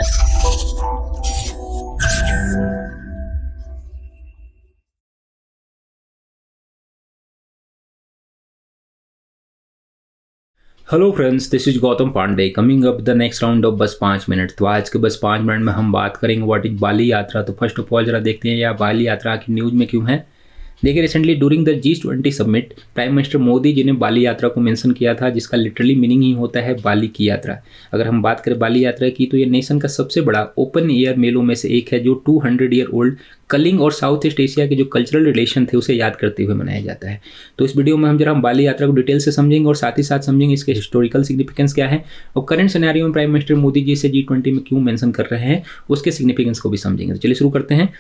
Hello friends, this is Gautam Pandey coming up the next round of बस 5 minute. तो आज के बस 5 मिनट में हम बात करेंगे व्हाट इज बाली यात्रा। तो फर्स्ट ऑफ ऑल जरा देखते हैं यह बाली यात्रा की न्यूज़ में क्यों है। देखिए, recently during the G20 summit prime minister Modi ji ने बाली यात्रा को मेंशन किया था, जिसका लिटरली मीनिंग ही होता है बाली की यात्रा। अगर हम बात करें बाली यात्रा की तो ये नेशन का सबसे बड़ा ओपन एयर मेलों में से एक है, जो 200 ईयर ओल्ड कलिंग और साउथ ईस्ट एशिया के जो कल्चरल रिलेशन थे उसे याद करते हुए मनाया जाता है। तो इस वीडियो में हम बाली यात्रा को डिटेल से समझेंगे और साथ ही साथ समझेंगे इसके हिस्टोरिकल सिग्निफिकेंस क्या है और करंट सिनेरियो में प्राइम मिनिस्टर मोदी जी से G20 में क्यों मेंशन कर रहे हैं उसके सिग्निफिकेंस को भी समझेंगे। तो चलिए शुरू करते हैं।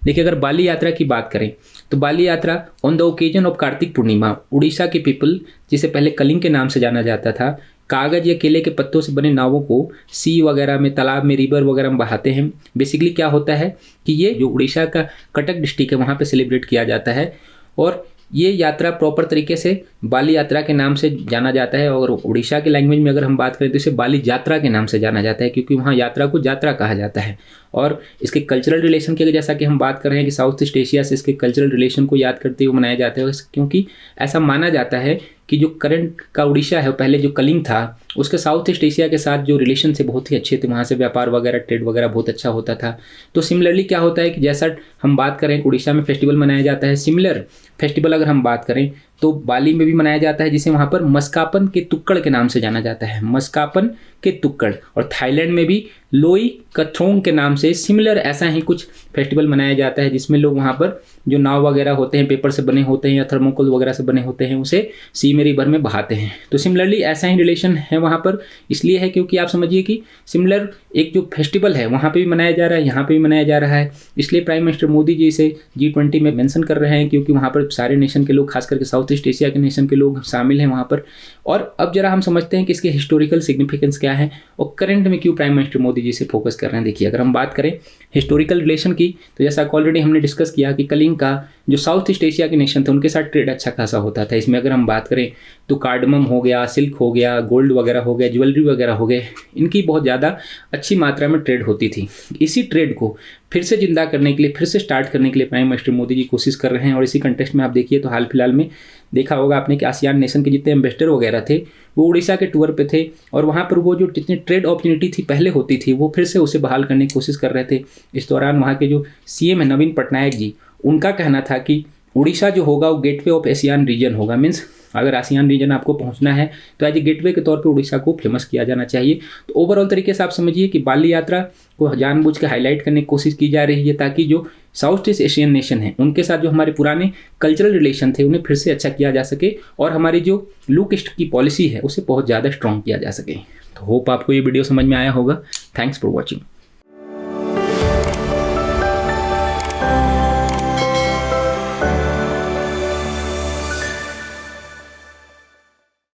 देखिए, अगर बाली यात्रा की बात करें तो Bali Yatra on the occasion of Kartik Purnima Orissa के पीपल, जिसे पहले कलिंग के नाम से जाना जाता था, कागज़ या केले के पत्तों से बने नावों को सी वगैरह में, तालाब में, रिवर वगैरह में बहाते हैं। बेसिकली क्या होता है कि ये जो उड़ीसा का कटक डिस्ट्रिक्ट है वहाँ पे सेलिब्रेट किया जाता है और ये यात्रा प्रॉपर तरीके से बाली यात्रा के नाम से जाना जाता है। और उड़ीसा के लैंग्वेज में अगर हम बात करें तो इसे बाली यात्रा के नाम से जाना जाता है, क्योंकि वहाँ यात्रा को यात्रा कहा जाता है। और इसके कल्चरल रिलेशन की जैसा कि हम बात कर रहे हैं कि साउथ ईस्ट एशिया से इसके कल्चरल रिलेशन को याद करते हुए मनाया जाता है, क्योंकि ऐसा माना जाता है कि जो करंट का उड़ीसा है, पहले जो कलिंग था, उसके साउथ ईस्ट एशिया के साथ जो रिलेशन थे बहुत ही अच्छे थे, वहाँ से व्यापार वगैरह, ट्रेड वगैरह बहुत अच्छा होता था। तो सिमिलरली क्या होता है कि जैसा हम बात करें उड़ीसा में फेस्टिवल मनाया जाता है, सिमिलर फेस्टिवल अगर हम बात करें तो बाली में भी मनाया जाता है, जिसे वहाँ पर मस्कापन के तुक्कड़ के नाम से जाना जाता है, मस्कापन के तुक्कड़। और थाईलैंड में भी लोई कथ्रोंग के नाम से सिमिलर ऐसा ही कुछ फेस्टिवल मनाया जाता है, जिसमें लोग वहाँ पर जो नाव वगैरह होते हैं, पेपर से बने होते हैं या थर्मोकोल वगैरह से बने होते हैं, उसे सी में, रिवर में बहाते हैं। तो सिमिलरली ऐसा ही रिलेशन है वहाँ पर, इसलिए है क्योंकि आप समझिए कि सिमिलर एक जो फेस्टिवल है वहाँ पे भी मनाया जा रहा है, यहाँ पे भी मनाया जा रहा है। इसलिए प्राइम मिनिस्टर मोदी जी इसे G20 में मेंशन कर रहे हैं, क्योंकि वहाँ पर सारे नेशन के लोग, खास करके साउथ ईस्ट एशिया के नेशन के लोग शामिल हैं वहाँ पर। और अब जरा हम समझते हैं कि इसके हिस्टोरिकल सिग्निफिकेंस क्या है और करंट में क्यों प्राइम मिनिस्टर मोदी जी से फोकस कर रहे हैं। देखिए, अगर हम बात करें हिस्टोरिकल रिलेशन की तो जैसा ऑलरेडी हमने डिस्कस किया कि कलिंग का जो साउथ ईस्ट एशिया के नेशन थे उनके साथ ट्रेड अच्छा खासा होता था। इसमें अगर हम बात करें तो कार्डमम हो गया, सिल्क हो गया, गोल्ड वगैरह हो गया, ज्वेलरी वगैरह हो गए, इनकी बहुत ज़्यादा अच्छी मात्रा में ट्रेड होती थी। इसी ट्रेड को फिर से जिंदा करने के लिए, फिर से स्टार्ट करने के लिए प्राइम मिनिस्टर मोदी जी कोशिश कर रहे हैं। और इसी कंटेक्स्ट में आप देखिए तो हाल फिलहाल में देखा होगा आपने कि आसियान नेशन के जितने एम्बेसडर वगैरह थे वो उड़ीसा के टूर पे थे और वहाँ पर वो जो जितनी ट्रेड अपॉर्चुनिटी थी पहले होती थी वो फिर से उसे बहाल करने की कोशिश कर रहे थे। इस दौरान वहाँ के जो CM है नवीन पटनायक जी, उनका कहना था कि उड़ीसा जो होगा वो गेटवे ऑफ एशियान रीजन होगा। मीन्स अगर आसियान रीजन आपको पहुंचना है तो एज ए गेटवे के तौर पे उड़ीसा को फेमस किया जाना चाहिए। तो ओवरऑल तरीके से आप समझिए कि बाली यात्रा को जानबूझ के हाईलाइट करने की कोशिश की जा रही है, ताकि जो साउथ ईस्ट एशियन नेशन है उनके साथ जो हमारे पुराने कल्चरल रिलेशन थे उन्हें फिर से अच्छा किया जा सके और हमारी जो लुक ईस्ट की पॉलिसी है उसे बहुत ज़्यादा स्ट्रॉन्ग किया जा सके। तो होप आपको ये वीडियो समझ में आया होगा। Thanks for watching.